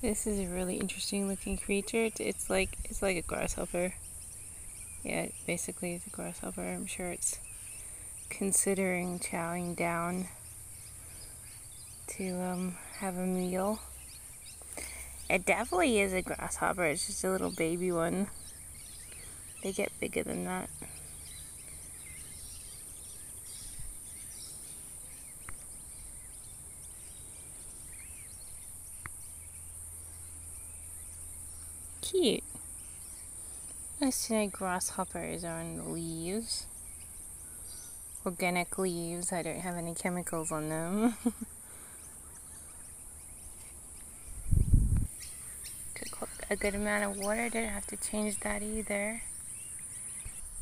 This is a really interesting looking creature. It's like a grasshopper. Yeah, basically it's a grasshopper. I'm sure it's considering chowing down to have a meal. It definitely is a grasshopper. It's just a little baby one. They get bigger than that. Cute. Nice to know grasshoppers are on leaves. Organic leaves. I don't have any chemicals on them. Took a good amount of water. Didn't have to change that either.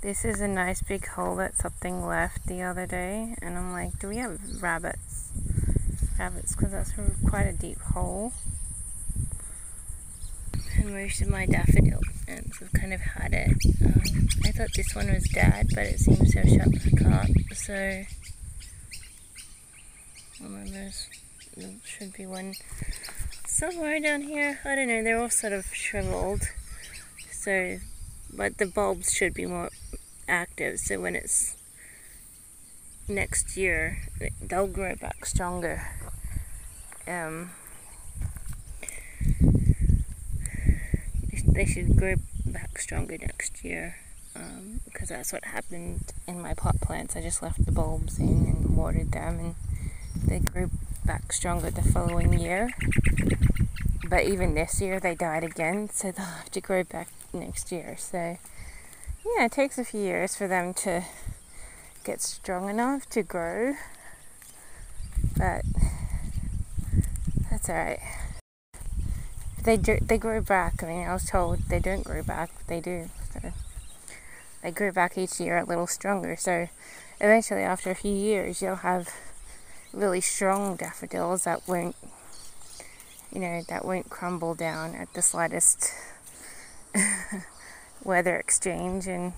This is a nice big hole that something left the other day, and I'm like, do we have rabbits? Rabbits, because that's quite a deep hole. And most of my daffodil plants have kind of had it. I thought this one was dead, but it seems to have shut back up. So, there should be one somewhere down here. I don't know, they're all sort of shriveled. So, but the bulbs should be more active, so when it's next year, they'll grow back stronger. They should grow back stronger next year, because that's what happened in my pot plants. I just left the bulbs in and watered them, and they grew back stronger the following year. But even this year they died again, so they'll have to grow back next year. So yeah, it takes a few years for them to get strong enough to grow, but that's alright. They grow back. I mean, I was told they don't grow back, but they do. So they grow back each year a little stronger. So eventually, after a few years, you'll have really strong daffodils that won't, that won't crumble down at the slightest weather exchange, and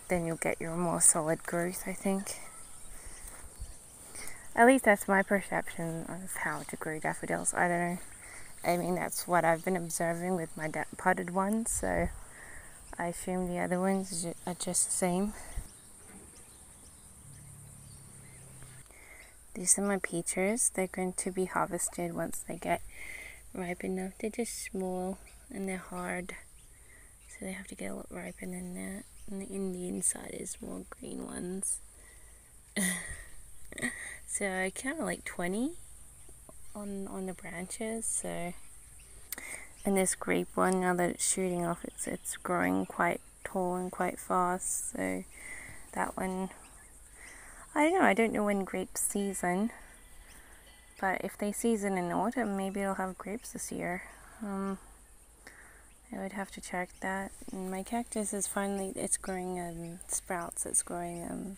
then you'll get your more solid growth, I think. At least that's my perception of how to grow daffodils. I don't know. I mean, that's what I've been observing with my potted ones, so I assume the other ones are just the same. These are my peaches. They're going to be harvested once they get ripe enough. They're just small and they're hard, so they have to get a lot riper than that. And the inside is more green ones. So I count like 20 on the branches. So, and this grape one, now that it's shooting off, it's growing quite tall and quite fast. So that one, I don't know when grapes season, but if they season in autumn, maybe I'll have grapes this year. I would have to check that. And my cactus is it's growing sprouts. It's growing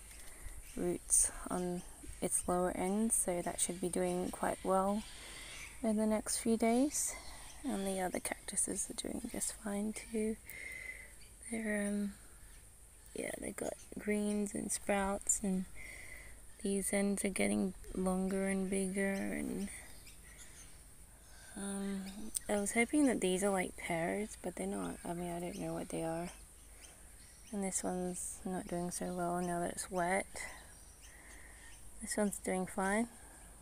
roots on its lower end, so that should be doing quite well in the next few days. And the other cactuses are doing just fine too. They're they got greens and sprouts, and these ends are getting longer and bigger. And I was hoping that these are like pears, but they're not. I mean, I don't know what they are. And this one's not doing so well now that it's wet. This one's doing fine.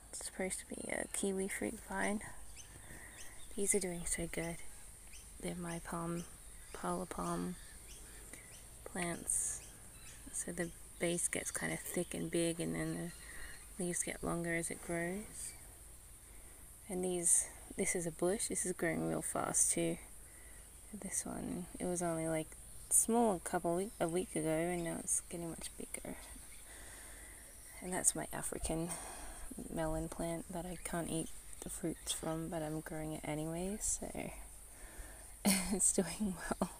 It's supposed to be a kiwi fruit vine. These are doing so good. They're my Paula palm plants. So the base gets kind of thick and big, and then the leaves get longer as it grows. And this is a bush. This is growing real fast too. This one, it was only like small a week ago, and now it's getting much bigger. And that's my African melon plant that I can't eat the fruits from, but I'm growing it anyway, so it's doing well.